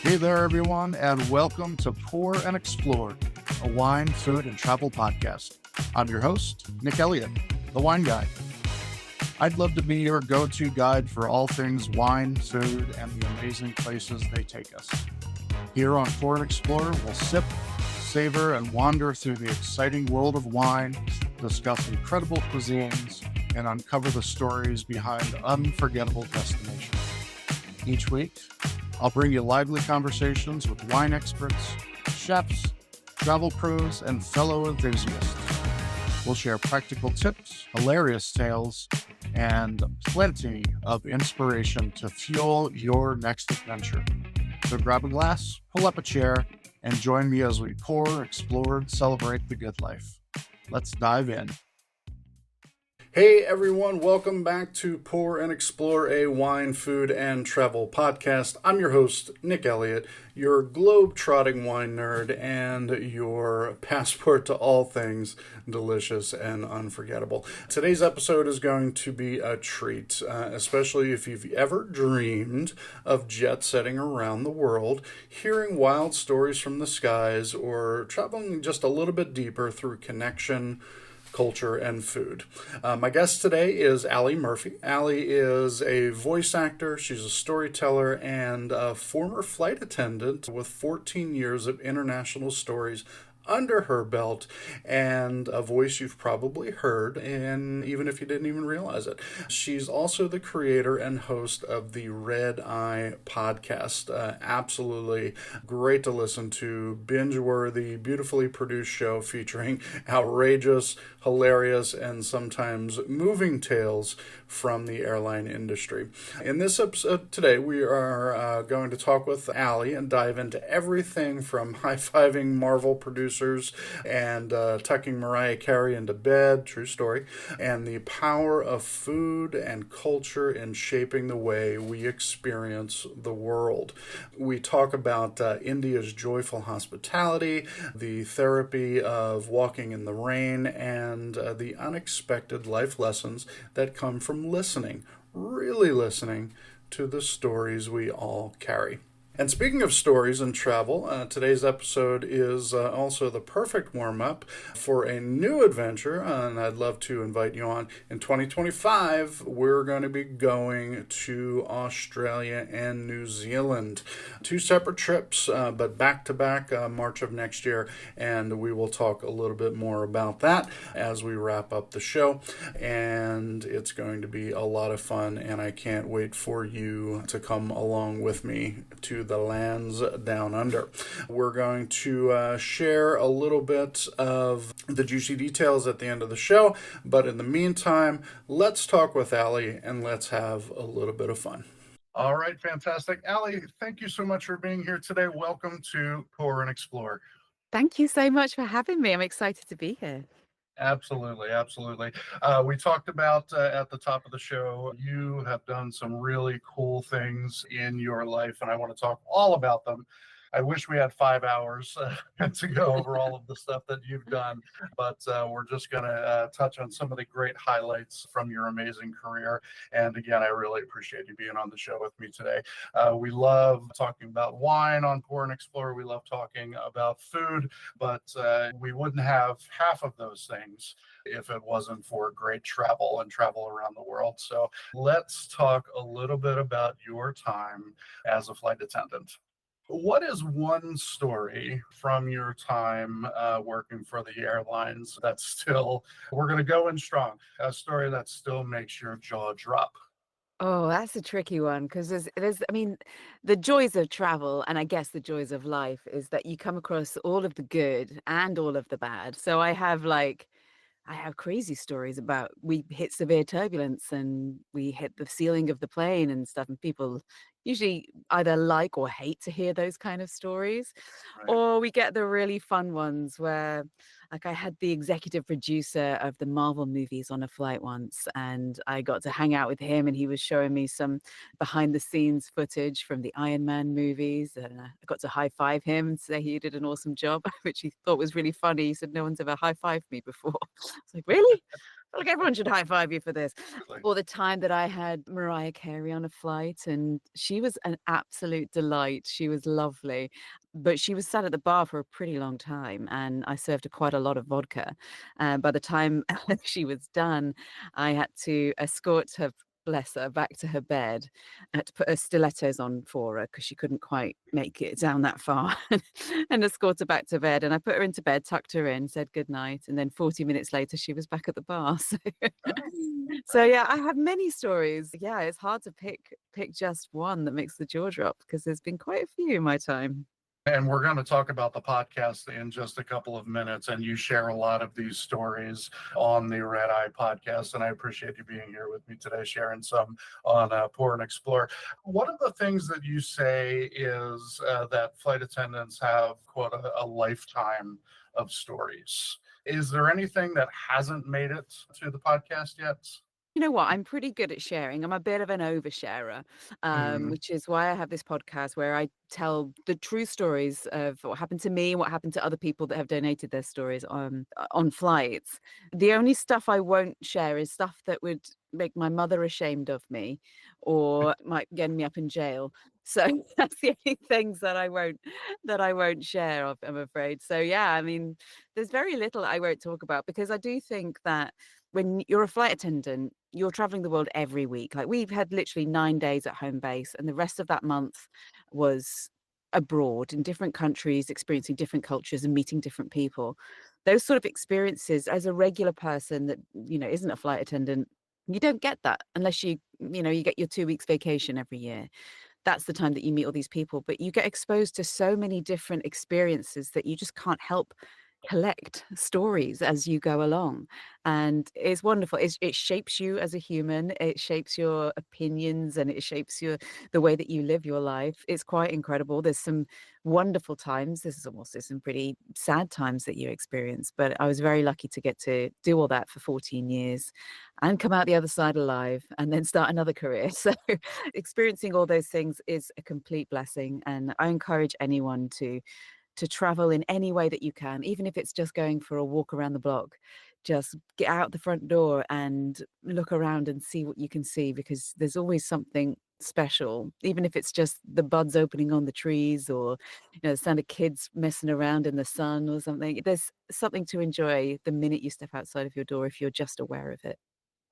Hey there, everyone, and welcome to Pour and Explore, a wine, food, and travel podcast. I'm your host, Nick Elliott, the wine guy. I'd love to be your go-to guide for all things wine, food, and the amazing places they take us. Here on Pour and Explore, we'll sip, savor, and wander through the exciting world of wine, discuss incredible cuisines, and uncover the stories behind unforgettable destinations. Each week, I'll bring you lively conversations with wine experts, chefs, travel pros, and fellow enthusiasts. We'll share practical tips, hilarious tales, and plenty of inspiration to fuel your next adventure. So grab a glass, pull up a chair, and join me as we pour, explore, and celebrate the good life. Let's dive in. Hey everyone, welcome back to Pour and Explore, a wine, food, and travel podcast. I'm your host, Nick Elliott, your globe-trotting wine nerd and your passport to all things delicious and unforgettable. Today's episode is going to be a treat, especially if you've ever dreamed of jet-setting around the world, hearing wild stories from the skies, or traveling just a little bit deeper through connection, culture, and food. My guest today is Allie Murphy. Allie is a voice actor, she's a storyteller, and a former flight attendant with 14 years of international stories under her belt, and a voice you've probably heard, and even if you didn't even realize it. She's also the creator and host of the Red Eye podcast. Absolutely great to listen to, binge-worthy, beautifully produced show featuring outrageous, hilarious, and sometimes moving tales from the airline industry. In this episode today, we are going to talk with Allie and dive into everything from high-fiving Marvel producers and tucking Mariah Carey into bed, true story, and the power of food and culture in shaping the way we experience the world. We talk about India's joyful hospitality, the therapy of walking in the rain, and the unexpected life lessons that come from listening, really listening to the stories we all carry. And speaking of stories and travel, today's episode is also the perfect warm-up for a new adventure, and I'd love to invite you on. In 2025, we're going to be going to Australia and New Zealand. Two separate trips, but back-to-back March of next year, and we will talk a little bit more about that as we wrap up the show. And it's going to be a lot of fun, and I can't wait for you to come along with me to the lands down under. We're going to share a little bit of the juicy details at the end of the show, but in the meantime, let's talk with Allie and let's have a little bit of fun. All right, fantastic. Allie, thank you so much for being here today. Welcome to Pour and Explore. Thank you so much for having me. I'm excited to be here. Absolutely, absolutely. We talked about at the top of the show, you have done some really cool things in your life, and I want to talk all about them. I wish we had 5 hours to go over all of the stuff that you've done, but we're just going to touch on some of the great highlights from your amazing career. And again, I really appreciate you being on the show with me today. We love talking about wine on Pour and Explore. We love talking about food, but we wouldn't have half of those things if it wasn't for great travel and travel around the world. So let's talk a little bit about your time as a flight attendant. What is one story from your time working for the airlines that still, we're going to go in strong, a story that still makes your jaw drop? Oh, that's a tricky one because I mean, the joys of travel and I guess the joys of life is that you come across all of the good and all of the bad. So I have crazy stories about we hit severe turbulence and we hit the ceiling of the plane and stuff, and people usually either like or hate to hear those kind of stories. Right. Or we get the really fun ones where, like, I had the executive producer of the Marvel movies on a flight once, and I got to hang out with him, and he was showing me some behind the scenes footage from the Iron Man movies, and I got to high five him and say he did an awesome job, which he thought was really funny. He said, "No one's ever high fived me before." I was like, "Really?" Like everyone should high five you for this. Really. Or the time that I had Mariah Carey on a flight, and she was an absolute delight. She was lovely, but she was sat at the bar for a pretty long time, and I served her quite a lot of vodka. By the time she was done, I had to escort her, bless her, back to her bed. I had to put her stilettos on for her because she couldn't quite make it down that far, and escort her back to bed. And I put her into bed, tucked her in, said good night, and then 40 minutes later, she was back at the bar. So yeah, I have many stories. Yeah, it's hard to pick just one that makes the jaw drop because there's been quite a few in my time. And we're going to talk about the podcast in just a couple of minutes. And you share a lot of these stories on the Red Eye podcast. And I appreciate you being here with me today, sharing some on Pour and Explore. One of the things that you say is that flight attendants have, quote, a lifetime of stories. Is there anything that hasn't made it to the podcast yet? You know what? I'm pretty good at sharing. I'm a bit of an oversharer, Mm, which is why I have this podcast where I tell the true stories of what happened to me and what happened to other people that have donated their stories on flights. The only stuff I won't share is stuff that would make my mother ashamed of me or might get me up in jail. So that's the only things that I won't share of, I'm afraid. So yeah, I mean, there's very little I won't talk about because I do think that when you're a flight attendant, you're traveling the world every week. Like we've had literally 9 days at home base, and the rest of that month was abroad in different countries, experiencing different cultures and meeting different people. Those sort of experiences, as a regular person that isn't a flight attendant, you don't get that unless you get your 2 weeks vacation every year. That's the time that you meet all these people, but you get exposed to so many different experiences that you just can't help collect stories as you go along. And it's wonderful. It shapes you as a human, it shapes your opinions, and it shapes the way that you live your life. It's quite incredible. There's some wonderful times. There's also some pretty sad times that you experience, but I was very lucky to get to do all that for 14 years and come out the other side alive and then start another career. So experiencing all those things is a complete blessing, and I encourage anyone to travel in any way that you can, even if it's just going for a walk around the block. Just get out the front door and look around and see what you can see, because there's always something special, even if it's just the buds opening on the trees, or the sound of kids messing around in the sun or something. There's something to enjoy the minute you step outside of your door if you're just aware of it.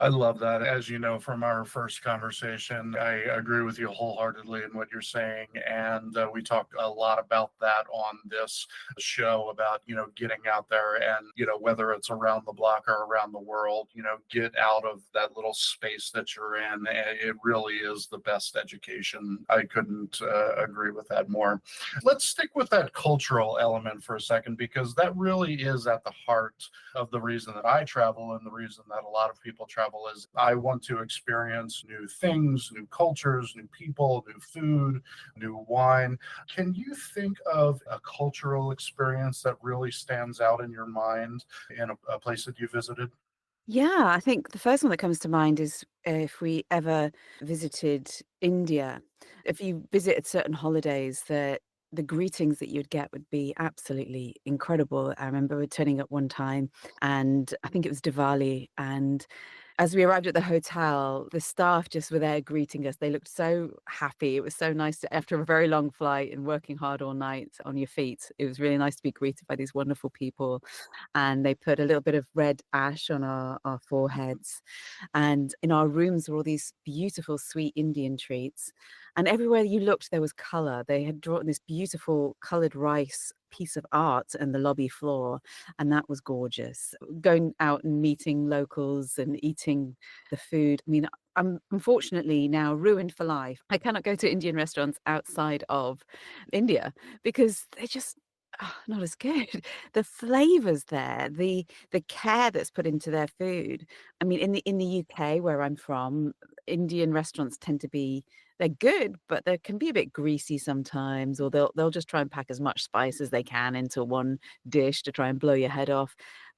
I love that. As you know from our first conversation, I agree with you wholeheartedly in what you're saying. And we talk a lot about that on this show about, getting out there and, whether it's around the block or around the world, get out of that little space that you're in. And it really is the best education. I couldn't agree with that more. Let's stick with that cultural element for a second, because that really is at the heart of the reason that I travel and the reason that a lot of people travel is I want to experience new things, new cultures, new people, new food, new wine. Can you think of a cultural experience that really stands out in your mind in a place that you visited? Yeah, I think the first one that comes to mind is if we ever visited India. If you visit at certain holidays, the greetings that you'd get would be absolutely incredible. I remember turning up one time, and I think it was Diwali, and as we arrived at the hotel, the staff just were there greeting us. They looked so happy. It was so nice after a very long flight and working hard all night on your feet. It was really nice to be greeted by these wonderful people. And they put a little bit of red ash on our foreheads. And in our rooms were all these beautiful, sweet Indian treats. And everywhere you looked, there was color. They had drawn this beautiful colored rice piece of art in the lobby floor, and that was gorgeous. Going out and meeting locals and eating the food. I mean, I'm unfortunately now ruined for life. I cannot go to Indian restaurants outside of India because they're just not as good. The flavors there, the care that's put into their food. I mean, in the UK where I'm from, Indian restaurants tend to be, they're good, but they can be a bit greasy sometimes, or they'll just try and pack as much spice as they can into one dish to try and blow your head off.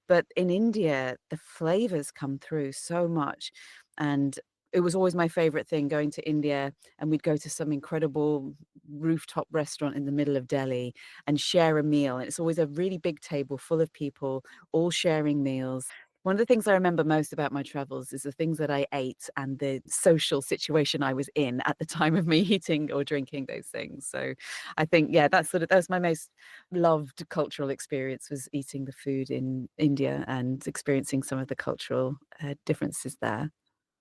But in India, the flavors come through so much, and it was always my favorite thing going to India, and we'd go to some incredible rooftop restaurant in the middle of Delhi and share a meal. And it's always a really big table full of people all sharing meals. One of the things I remember most about my travels is the things that I ate and the social situation I was in at the time of me eating or drinking those things. So I think, yeah, that was my most loved cultural experience, was eating the food in India and experiencing some of the cultural differences there.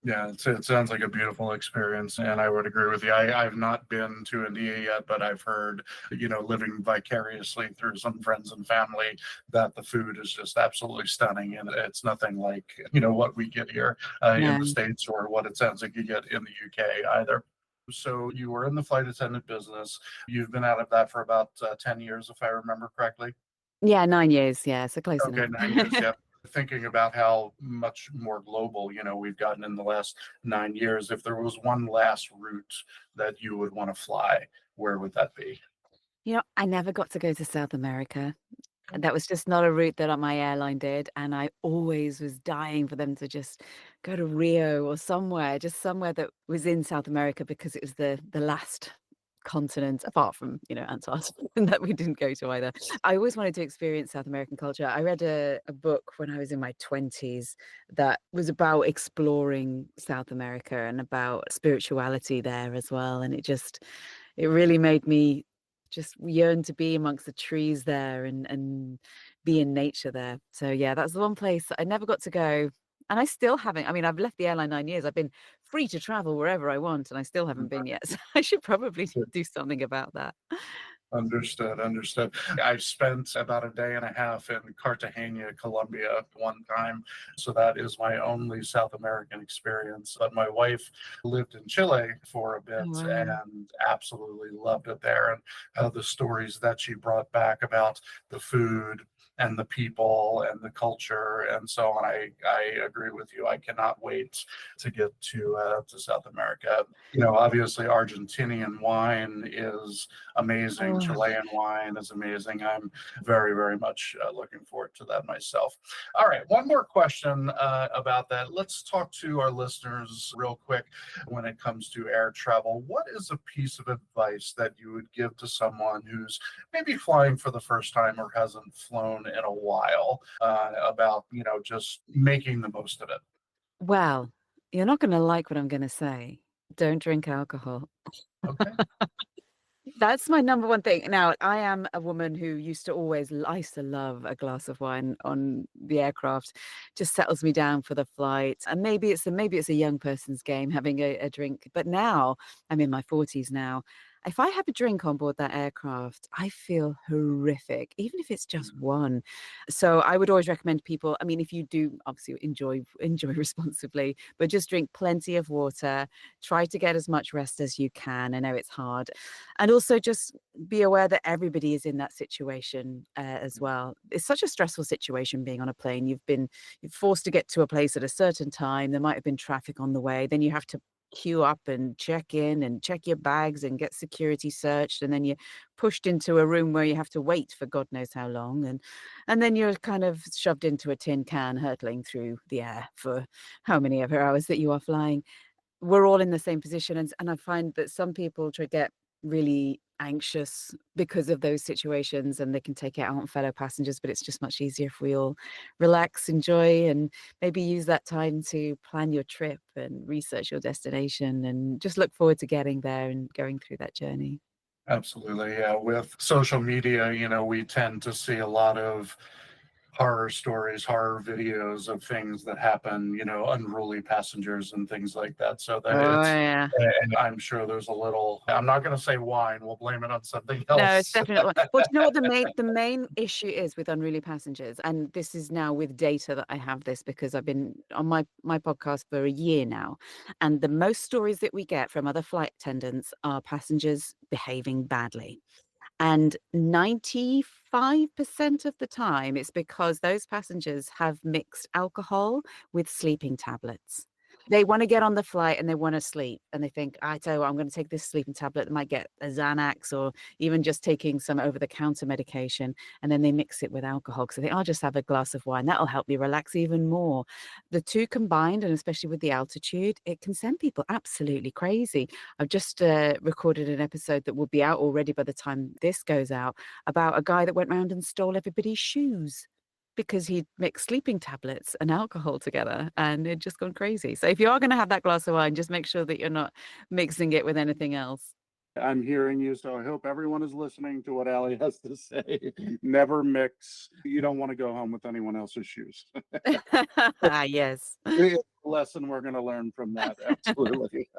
Yeah, it sounds like a beautiful experience, and I would agree with you. I've not been to India yet, but I've heard, living vicariously through some friends and family, that the food is just absolutely stunning, and it's nothing like, what we get here in the No. States, or what it sounds like you get in the UK either. So you were in the flight attendant business. You've been out of that for about 10 years, if I remember correctly. Yeah, 9 years. Yeah, so close Okay, enough. 9 years, yeah. Thinking about how much more global, we've gotten in the last 9 years. If there was one last route that you would want to fly, where would that be? I never got to go to South America. Okay. And that was just not a route that my airline did, and I always was dying for them to just go to Rio or somewhere, just somewhere that was in South America, because it was the last continent apart from, Antarctica, that we didn't go to either. I always wanted to experience South American culture. I read a book when I was in my 20s that was about exploring South America and about spirituality there as well, and it really made me just yearn to be amongst the trees there and be in nature there. So yeah, that's the one place I never got to go. And I still haven't. I mean, I've left the airline 9 years. I've been free to travel wherever I want, and I still haven't been yet. So I should probably do something about that. Understood, understood. I spent about a day and a half in Cartagena, Colombia one time. So that is my only South American experience. But my wife lived in Chile for a Oh, bit wow. and absolutely loved it there. And the stories that she brought back about the food and the people and the culture and so on. I agree with you. I cannot wait to get to South America. Obviously Argentinian wine is amazing. Oh, Chilean wine is amazing. I'm very, very much looking forward to that myself. All right, one more question about that. Let's talk to our listeners real quick when it comes to air travel. What is a piece of advice that you would give to someone who's maybe flying for the first time or hasn't flown in a while about, just making the most of it? well, you're not going to like what I'm going to say. Don't drink alcohol. Okay. That's my number one thing. Now, I am a woman who I used to love a glass of wine on the aircraft. Just settles me down for the flight. And maybe it's a young person's game having a drink. But now I'm in my 40s now. If I have a drink on board that aircraft, I feel horrific, even if it's just one. So I would always recommend people, I mean, if you do obviously enjoy responsibly, but just drink plenty of water, try to get as much rest as you can. I know it's hard. And also just be aware that everybody is in that situation as well. It's such a stressful situation being on a plane. You're forced to get to a place at a certain time. There might have been traffic on the way. Then you have to queue up and check in and check your bags and get security searched. And then you're pushed into a room where you have to wait for God knows how long. And then you're kind of shoved into a tin can hurtling through the air for how many ever hours that you are flying. We're all in the same position, and I find that some people try to get really anxious because of those situations, and they can take it out on fellow passengers, but it's just much easier if we all relax, enjoy, and maybe use that time to plan your trip and research your destination and just look forward to getting there and going through that journey. Absolutely. Yeah. With social media, we tend to see a lot of horror stories, horror videos of things that happen, unruly passengers and things like that. So that Oh, it's, yeah. and I'm sure there's a little, I'm not going to say wine, we'll blame it on something No, it's else. definitely not. Well, do you know what the main issue is with unruly passengers? And this is now with data that I have this, because I've been on my podcast for a year now. And the most stories that we get from other flight attendants are passengers behaving badly. And 95% of the time, it's because those passengers have mixed alcohol with sleeping tablets. They want to get on the flight and they want to sleep. And they think, I tell you what, I'm going to take this sleeping tablet. They might get a Xanax or even just taking some over the counter medication. And then they mix it with alcohol because they think, I'll just have a glass of wine. That'll help me relax even more. The two combined, and especially with the altitude, it can send people absolutely crazy. I've just recorded an episode that will be out already by the time this goes out, about a guy that went around and stole everybody's shoes. because he'd mixed sleeping tablets and alcohol together and it'd just gone crazy. So if you are going to have that glass of wine, just make sure that you're not mixing it with anything else. I'm hearing you, so I hope everyone is listening to what Allie has to say. Never mix. You don't want to go home with anyone else's shoes. Yes. It's a lesson we're going to learn from that. Absolutely.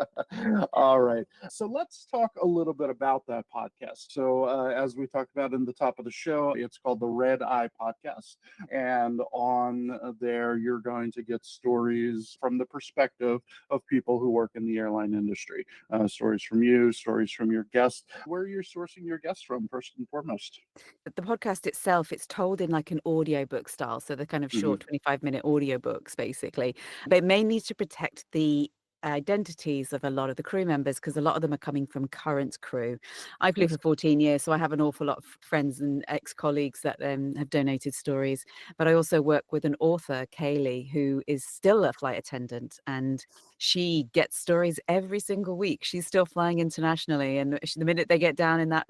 All right. So let's talk a little bit about that podcast. So, as we talked about in the top of the show, it's called the Red Eye Podcast. And on there, you're going to get stories from the perspective of people who work in the airline industry. Stories from you, stories from your guests. Where are you sourcing your guests from, first and foremost? The podcast itself, it's told in like an audiobook style, so the kind of Hmm. short 25-minute audiobooks, basically. But it may need to protect the identities of a lot of the crew members because a lot of them are coming from current crew. I flew Yes. for 14 years, so I have an awful lot of friends and ex-colleagues that have donated stories. But I also work with an author, Kaylee, who is still a flight attendant, and she gets stories every single week. She's still flying internationally, and the minute they get down in that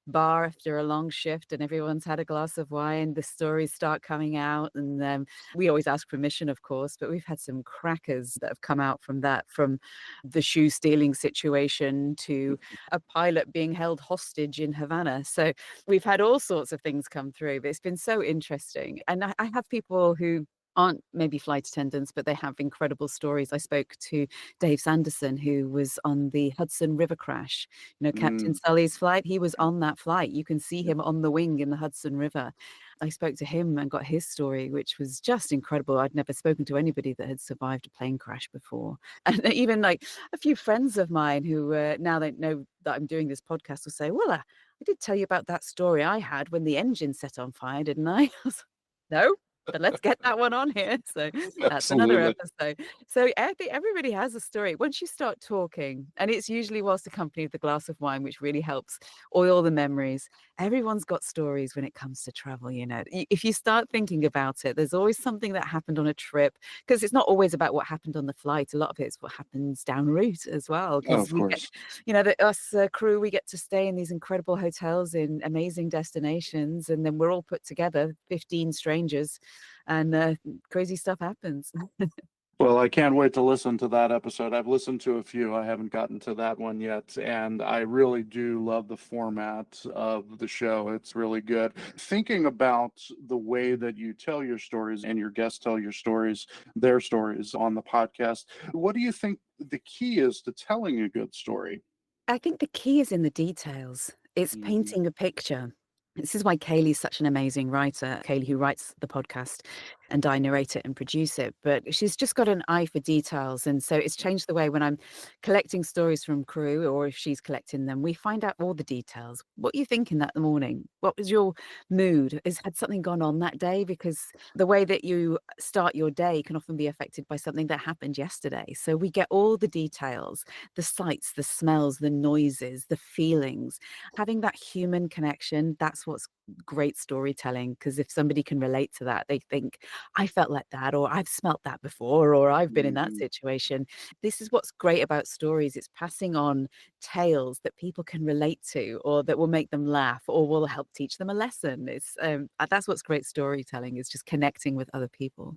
bar after a long shift and everyone's had a glass of wine, the stories start coming out. And we always ask permission, of course, but we've had some crackers that have come out from that, from the shoe stealing situation to a pilot being held hostage in Havana. So we've had all sorts of things come through, but it's been so interesting. And I have people who aren't maybe flight attendants, but they have incredible stories. I spoke to Dave Sanderson, who was on the Hudson River crash, Captain Mm, Sully's flight. He was on that flight. You can see yeah. him on the wing in the Hudson River. I spoke to him and got his story, which was just incredible. I'd never spoken to anybody that had survived a plane crash before. And even like a few friends of mine who now they know that I'm doing this podcast will say, well, I did tell you about that story I had when the engine set on fire, didn't I? I was like, no, but let's get that one on here. So that's another Absolutely. episode. So I think everybody has a story. Once you start talking, and it's usually whilst accompanied with a glass of wine, which really helps oil the memories. Everyone's got stories when it comes to travel. If you start thinking about it, there's always something that happened on a trip, because it's not always about what happened on the flight. A lot of it's what happens down route as well. Because Of we get, course. us crew, we get to stay in these incredible hotels in amazing destinations, and then we're all put together, 15 strangers, and crazy stuff happens. Well, I can't wait to listen to that episode. I've listened to a few. I haven't gotten to that one yet. And I really do love the format of the show. It's really good. Thinking about the way that you tell your stories and your guests tell your stories, their stories on the podcast, what do you think the key is to telling a good story? I think the key is in the details. It's Mhm. painting a picture. This is why Kaylee's such an amazing writer. Kaylee, who writes the podcast, and I narrate it and produce it. But she's just got an eye for details. And so it's changed the way when I'm collecting stories from crew, or if she's collecting them, we find out all the details. What are you thinking that morning? What was your mood? Had something gone on that day? Because the way that you start your day can often be affected by something that happened yesterday. So we get all the details, the sights, the smells, the noises, the feelings. Having that human connection, that's what's great storytelling. Because if somebody can relate to that, they think, I felt like that, or I've smelt that before, or I've been in that Mhm. situation. This is what's great about stories. It's passing on tales that people can relate to, or that will make them laugh, or will help teach them a lesson. That's what's great storytelling, is just connecting with other people.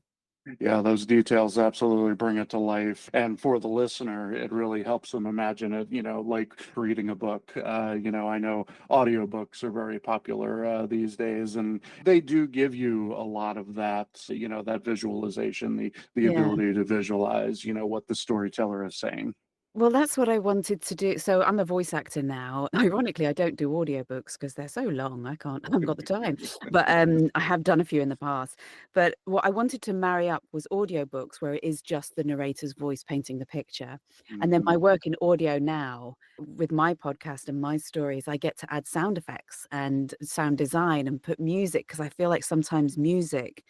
Yeah, those details absolutely bring it to life. And for the listener, it really helps them imagine it, like reading a book. I know audiobooks are very popular these days, and they do give you a lot of that, that visualization, the Yeah. ability to visualize, what the storyteller is saying. Well, that's what I wanted to do. So I'm a voice actor now. Ironically, I don't do audiobooks because they're so long. I haven't got the time. But I have done a few in the past. But what I wanted to marry up was audiobooks where it is just the narrator's voice painting the picture. And then Mhm. my work in audio now with my podcast and my stories, I get to add sound effects and sound design and put music, because I feel like sometimes music,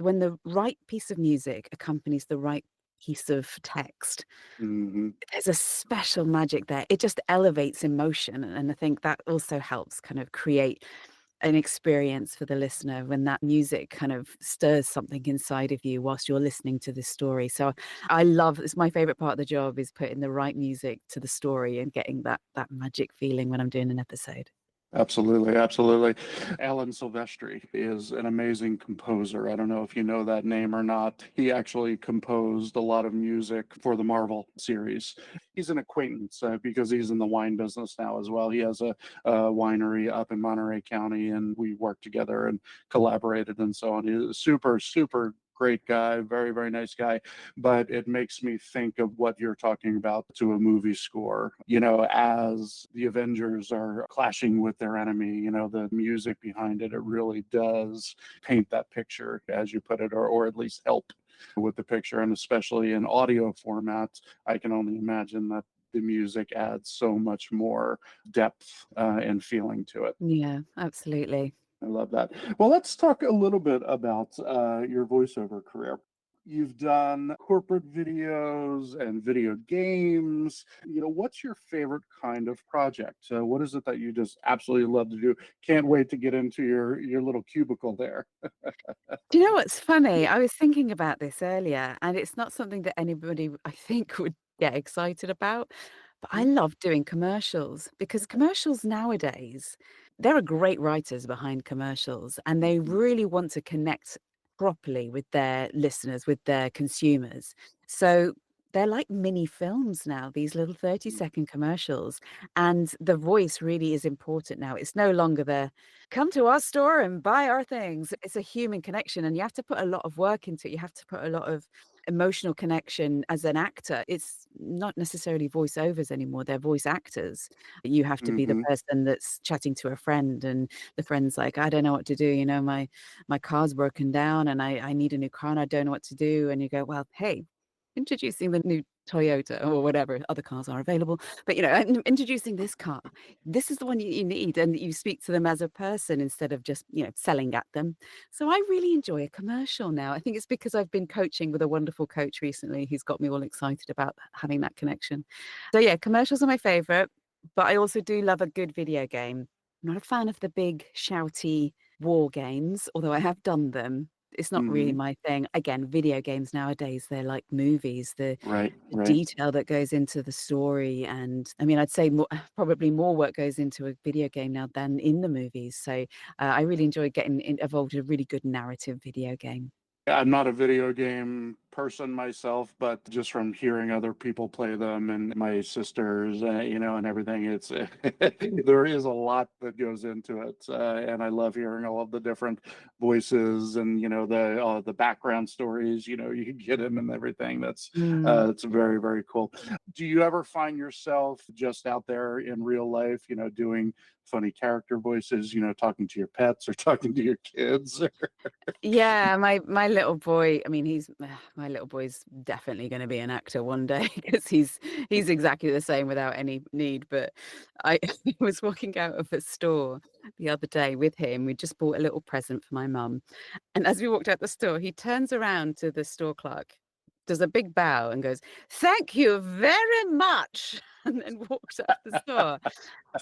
when the right piece of music accompanies the right piece of text, Mhm. there's a special magic there. It just elevates emotion, and I think that also helps kind of create an experience for the listener when that music kind of stirs something inside of you whilst you're listening to this story. So I love, it's my favorite part of the job, is putting the right music to the story and getting that magic feeling when I'm doing an episode. Absolutely, absolutely. Alan Silvestri is an amazing composer. I don't know if you know that name or not. He actually composed a lot of music for the Marvel series. He's an acquaintance because he's in the wine business now as well. He has a winery up in Monterey County, and we worked together and collaborated and so on. He's a super, super great guy, very, very nice guy. But it makes me think of what you're talking about to a movie score. As the Avengers are clashing with their enemy, the music behind it, it really does paint that picture, as you put it, or at least help with the picture. And especially in audio format, I can only imagine that the music adds so much more depth and feeling to it. Yeah, absolutely. I love that. Well, let's talk a little bit about your voiceover career. You've done corporate videos and video games. What's your favorite kind of project? What is it that you just absolutely love to do? Can't wait to get into your little cubicle there. Do you know what's funny? I was thinking about this earlier, and it's not something that anybody, I think, would get excited about. But I love doing commercials because commercials nowadays, there are great writers behind commercials, and they Mhm. really want to connect properly with their listeners, with their consumers. So they're like mini films now, these little 30-second commercials. And the voice really is important now. It's no longer the come to our store and buy our things. It's a human connection, and you have to put a lot of work into it. You have to put a lot of emotional connection as an actor. It's not necessarily voiceovers anymore, they're voice actors. You have to be the Mhm. person that's chatting to a friend, and the friend's like, I don't know what to do. My car's broken down and I need a new car and I don't know what to do. And you go, well, hey, introducing the new Toyota or whatever other cars are available. But, introducing this car, this is the one you need. And you speak to them as a person instead of just, selling at them. So I really enjoy a commercial now. I think it's because I've been coaching with a wonderful coach recently who's got me all excited about having that connection. So yeah, commercials are my favorite, but I also do love a good video game. I'm not a fan of the big shouty war games, although I have done them. It's not really Mhm. my thing. Again, video games nowadays, they're like movies. Right, The right. detail that goes into the story, and I mean, I'd say more, probably more work goes into a video game now than in the movies. So I really enjoy getting involved in a really good narrative video game. I'm not a video game person myself, but just from hearing other people play them and my sisters, and everything, it's there is a lot that goes into it, and I love hearing all of the different voices and the background stories you can get in and everything. Mm. It's very, very cool. Do you ever find yourself just out there in real life, doing funny character voices, talking to your pets or talking to your kids? Yeah, my little boy, I mean, he's my little boy's definitely gonna be an actor one day because he's exactly the same without any need. But I was walking out of a store the other day with him. We just bought a little present for my mum. And as we walked out the store, he turns around to the store clerk, does a big bow and goes, "Thank you very much," and then walks out the store.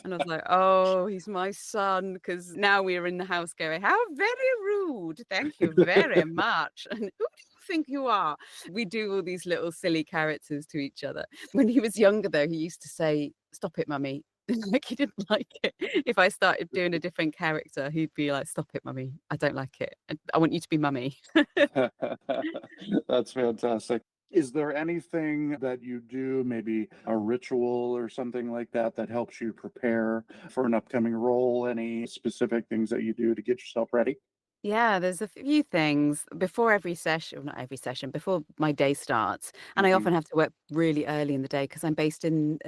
And I was like, "Oh, he's my son," because now we're in the house going, "How very rude. Thank you very much." And, "Who do you think you are?" We do all these little silly characters to each other. When he was younger, though, he used to say, "Stop it, mummy." Like, he didn't like it. If I started doing a different character, he'd be like, "Stop it, mummy. I don't like it. I want you to be mummy." That's fantastic. Is there anything that you do, maybe a ritual or something like that, that helps you prepare for an upcoming role? Any specific things that you do to get yourself ready? Yeah, there's a few things before every session, well, not every session, before my day starts. And I Mhm, often have to work really early in the day because I'm based in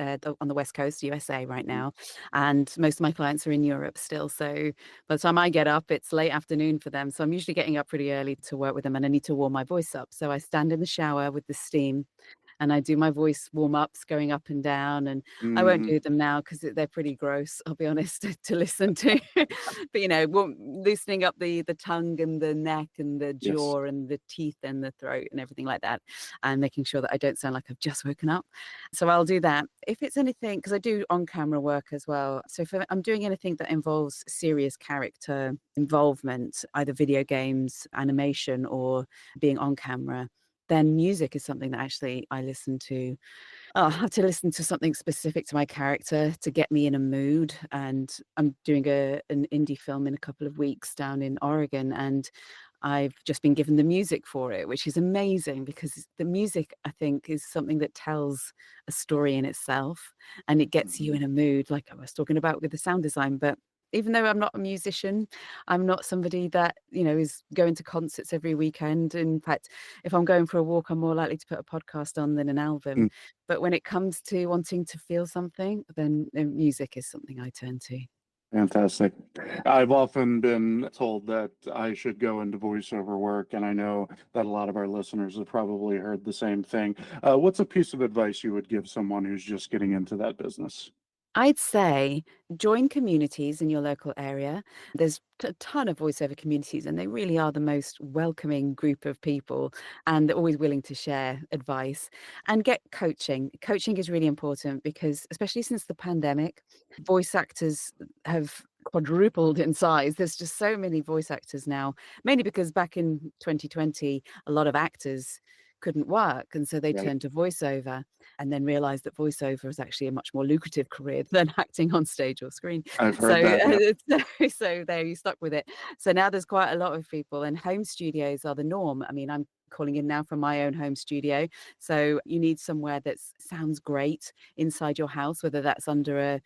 on the West Coast, USA right mhm. now. And most of my clients are in Europe still. So by the time I get up, it's late afternoon for them. So I'm usually getting up pretty early to work with them and I need to warm my voice up. So I stand in the shower with the steam and I do my voice warm-ups going up and down, and I won't Mhm. do them now because 'cause they're pretty gross, I'll be honest, to listen to. But, loosening up the tongue and the neck and the Yes. jaw and the teeth and the throat and everything like that, and making sure that I don't sound like I've just woken up. So I'll do that. If it's anything, because I do on-camera work as well, so if I'm doing anything that involves serious character involvement, either video games, animation, or being on camera, then music is something that actually I listen to. I'll have to listen to something specific to my character to get me in a mood. And I'm doing an indie film in a couple of weeks down in Oregon, and I've just been given the music for it, which is amazing because the music, I think, is something that tells a story in itself, and it gets you Mhm. in a mood, like I was talking about with the sound design. But even though I'm not a musician, I'm not somebody that, is going to concerts every weekend. In fact, if I'm going for a walk, I'm more likely to put a podcast on than an album. Mm, But when it comes to wanting to feel something, then music is something I turn to. Fantastic. I've often been told that I should go into voiceover work, and I know that a lot of our listeners have probably heard the same thing. What's a piece of advice you would give someone who's just getting into that business? I'd say join communities in your local area. There's a ton of voiceover communities, and they really are the most welcoming group of people, and they're always willing to share advice and get coaching. Coaching is really important because, especially since the pandemic, voice actors have quadrupled in size. There's just so many voice actors now, mainly because back in 2020, a lot of actors couldn't work, and so they Right. turned to voiceover and then realized that voiceover is actually a much more lucrative career than acting on stage or screen. I've So, heard that. Yeah. so there you stuck with it. So now there's quite a lot of people, and home studios are the norm. I mean, I'm calling in now from my own home studio. So you need somewhere that sounds great inside your house, whether that's under a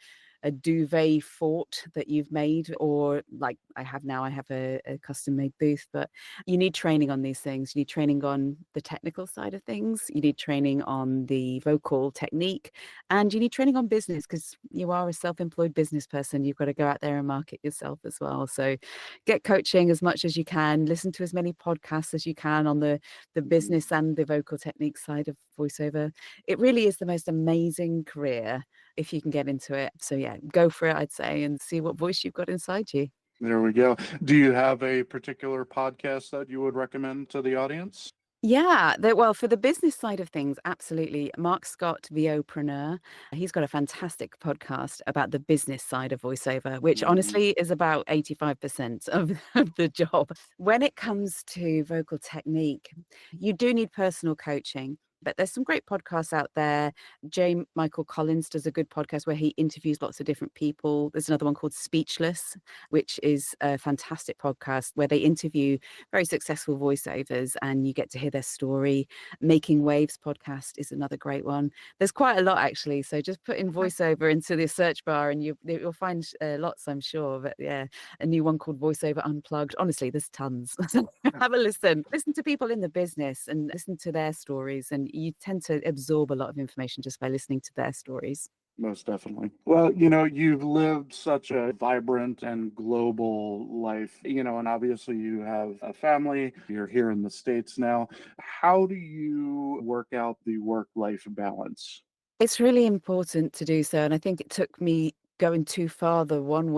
duvet fort that you've made, or like I have now, I have a custom made booth. But you need training on these things. You need training on the technical side of things. You need training on the vocal technique, and you need training on business because you are a self-employed business person. You've got to go out there and market yourself as well. So get coaching as much as you can. Listen to as many podcasts as you can on the Mhm. business and the vocal technique side of voiceover. It really is the most amazing career if you can get into it. So yeah, go for it, I'd say, and see what voice you've got inside you. There we go. Do you have a particular podcast that you would recommend to the audience? Yeah, well, for the business side of things, absolutely. Mark Scott, VOpreneur, he's got a fantastic podcast about the business side of voiceover, which Mhm. honestly is about 85% of the job. When it comes to vocal technique, you do need personal coaching. But there's some great podcasts out there. J. Michael Collins does a good podcast where he interviews lots of different people. There's another one called Speechless, which is a fantastic podcast where they interview very successful voiceovers and you get to hear their story. Making Waves podcast is another great one. There's quite a lot actually. So just put in voiceover into the search bar and you'll find lots, I'm sure. But yeah, a new one called Voiceover Unplugged. Honestly, there's tons. So have a listen. Listen to people in the business and listen to their stories. And you tend to absorb a lot of information just by listening to their stories. Most definitely. Well, you've lived such a vibrant and global life, and obviously you have a family. You're here in the States now. How do you work out the work-life balance? It's really important to do so, and I think it took me going too far the wrong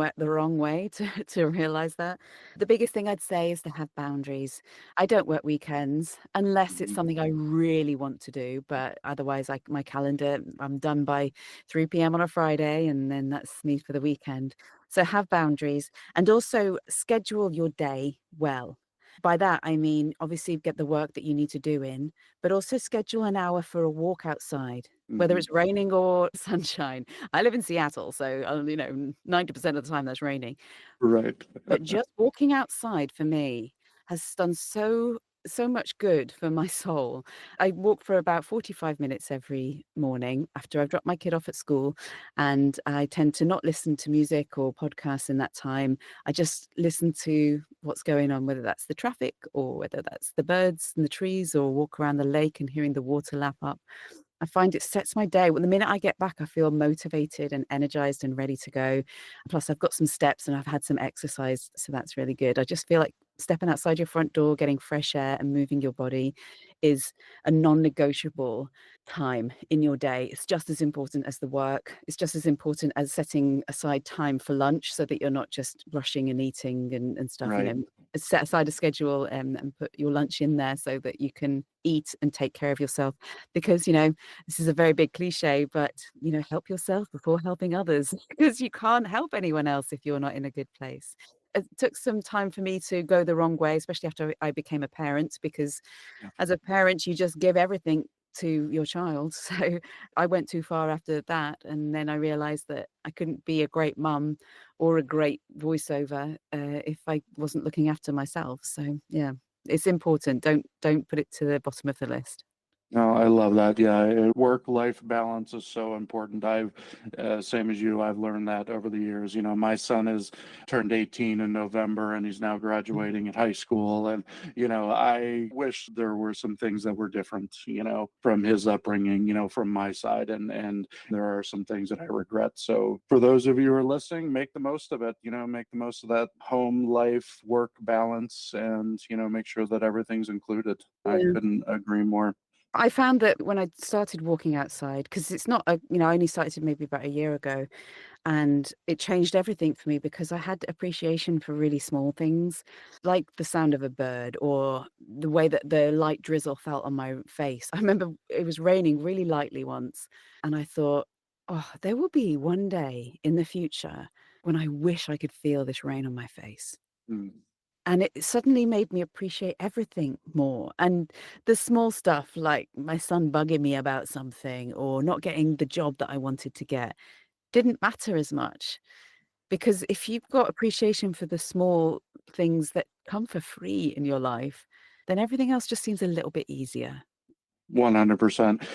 way to to realize that. The biggest thing I'd say is to have boundaries. I don't work weekends unless it's Mhm. something I really want to do, but otherwise, my calendar, I'm done by 3 p.m. on a Friday, and then that's me for the weekend. So have boundaries and also schedule your day well. By that, I mean, obviously get the work that you need to do in, but also schedule an hour for a walk outside, whether Mhm. it's raining or sunshine. I live in Seattle, so, 90% of the time that's raining. Right. But just walking outside for me has done so much good for my soul. I walk for about 45 minutes every morning after I've dropped my kid off at school, and I tend to not listen to music or podcasts in that time. I just listen to what's going on, whether that's the traffic or whether that's the birds and the trees, or walk around the lake and hearing the water lap up. I find it sets my day. Well, the minute I get back, I feel motivated and energized and ready to go. Plus, I've got some steps and I've had some exercise, so that's really good. I just feel like stepping outside your front door, getting fresh air and moving your body is a non-negotiable time in your day. It's just as important as the work. It's just as important as setting aside time for lunch so that you're not just rushing and eating and stuff, Right. set aside a schedule and put your lunch in there so that you can eat and take care of yourself. Because, this is a very big cliche, but, help yourself before helping others because you can't help anyone else if you're not in a good place. it took some time for me to go the wrong way, especially after I became a parent, because Yeah. as a parent, you just give everything to your child. So I went too far after that. And then I realized that I couldn't be a great mum or a great voiceover if I wasn't looking after myself. So yeah, it's important. Don't put it to the bottom of the list. No, I love that. Yeah, work-life balance is so important. Same as you, I've learned that over the years. My son is turned 18 in November, and he's now graduating in high school. And I wish there were some things that were different, from his upbringing, from my side, and there are some things that I regret. So for those of you who are listening, make the most of it. Make the most of that home life work balance, and make sure that everything's included. I Yeah. couldn't agree more. I found that when I started walking outside, because it's not I only started maybe about a year ago, and it changed everything for me because I had appreciation for really small things, like the sound of a bird or the way that the light drizzle felt on my face. I remember it was raining really lightly once, and I thought, oh, there will be one day in the future when I wish I could feel this rain on my face. Mm. And it suddenly made me appreciate everything more. And the small stuff, like my son bugging me about something or not getting the job that I wanted to get, didn't matter as much. Because if you've got appreciation for the small things that come for free in your life, then everything else just seems a little bit easier. 100%.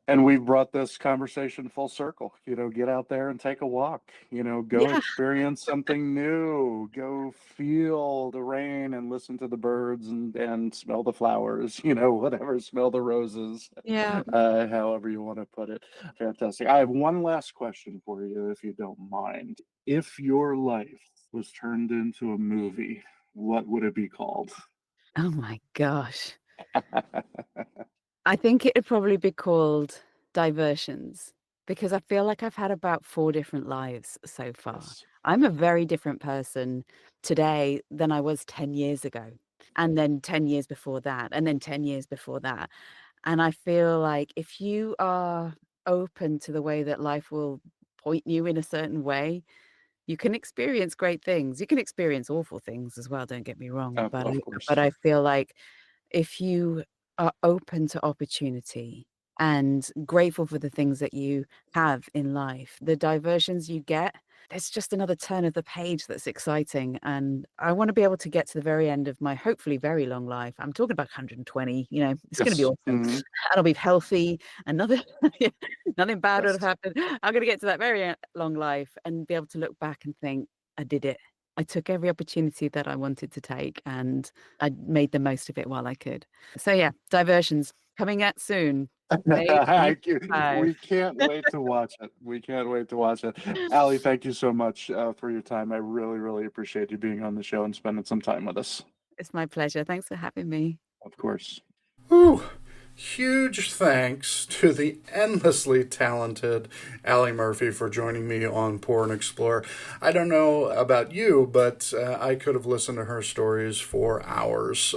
And we've brought this conversation full circle. Get out there and take a walk. Go Yeah. experience something new. Go feel the rain and listen to the birds and smell the flowers, whatever, smell the roses, Yeah. however you want to put it. Fantastic. I have one last question for you, if you don't mind. If your life was turned into a movie, what would it be called? Oh my gosh. I think it'd probably be called Diversions, because I feel like I've had about 4 different lives so far. Yes. I'm a very different person today than I was 10 years ago, and then 10 years before that, and then 10 years before that, and I feel like if you are open to the way that life will point you in a certain way, you can experience great things. You can experience awful things as well, don't get me wrong, but Of I course. feel like if you are open to opportunity and grateful for the things that you have in life, the diversions you get, there's just another turn of the page that's exciting. And I want to be able to get to the very end of my hopefully very long life. I'm talking about 120, it's going to be Yes. awesome. Mhm. And I'll be healthy and nothing, nothing bad would have Yes. happened. I'm going to get to that very long life and be able to look back and think, I did it. I took every opportunity that I wanted to take and I made the most of it while I could. So yeah, diversions coming out soon. May We 25. can't wait to watch it. We can't wait to watch it. Allie, thank you so much for your time. I really, really appreciate you being on the show and spending some time with us. It's my pleasure. Thanks for having me. Of course. Whew. Huge thanks to the endlessly talented Allie Murphy for joining me on Pour and Explore. I don't know about you, but I could have listened to her stories for hours.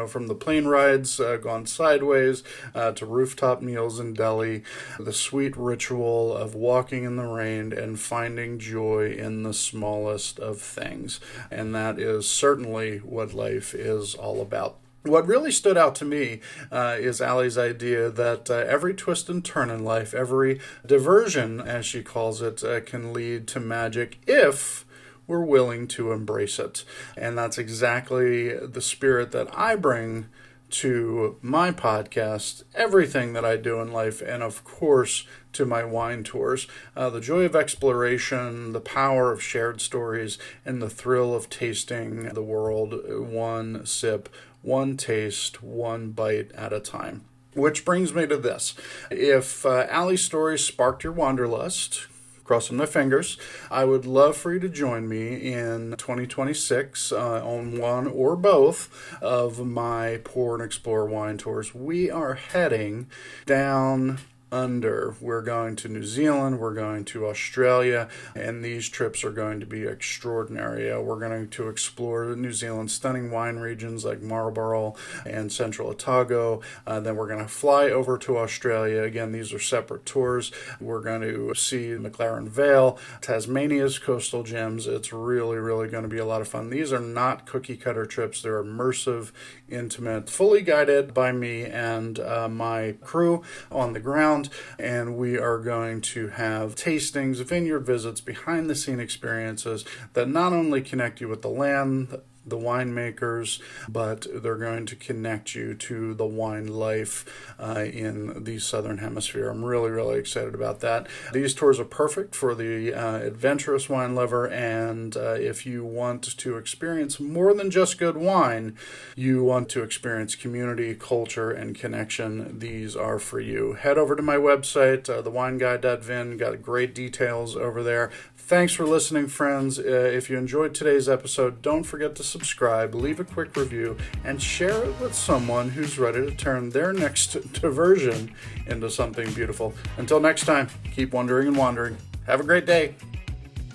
From the plane rides gone sideways to rooftop meals in Delhi, the sweet ritual of walking in the rain and finding joy in the smallest of things. And that is certainly what life is all about. What really stood out to me is Allie's idea that every twist and turn in life, every diversion, as she calls it, can lead to magic if we're willing to embrace it. And that's exactly the spirit that I bring to my podcast, everything that I do in life, and of course to my wine tours. The joy of exploration, the power of shared stories, and the thrill of tasting the world one sip, one taste, one bite at a time. Which brings me to this. If Allie's stories sparked your wanderlust, crossing my fingers, I would love for you to join me in 2026 on one or both of my Pour and Explore wine tours. We are heading down under. We're going to New Zealand, we're going to Australia, and these trips are going to be extraordinary. We're going to explore New Zealand's stunning wine regions like Marlborough and Central Otago. Then we're going to fly over to Australia. Again, these are separate tours. We're going to see McLaren Vale, Tasmania's coastal gems. It's really, really going to be a lot of fun. These are not cookie cutter trips. They're immersive, intimate, fully guided by me and my crew on the ground. And we are going to have tastings, vineyard visits, behind the scene experiences that not only connect you with the land, the winemakers, but they're going to connect you to the wine life in the Southern Hemisphere. I'm really, really excited about that. These tours are perfect for the adventurous wine lover, and if you want to experience more than just good wine, you want to experience community, culture, and connection, these are for you. Head over to my website, thewineguy.vin, got great details over there. Thanks for listening, friends. If you enjoyed today's episode, don't forget to subscribe, leave a quick review, and share it with someone who's ready to turn their next diversion into something beautiful. Until next time, keep wondering and wandering. Have a great day.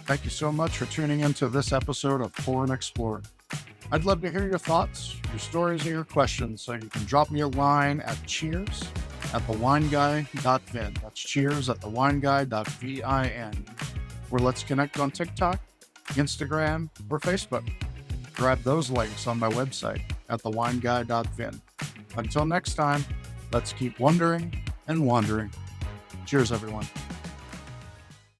Thank you so much for tuning into this episode of Pour and Explore. I'd love to hear your thoughts, your stories, and your questions, so you can drop me a line at cheers@thewineguy.vin. That's cheers@thewineguy.vin. Or let's connect on TikTok, Instagram, or Facebook. Grab those links on my website at thewineguy.vin. Until next time, let's keep wondering and wandering. Cheers, everyone.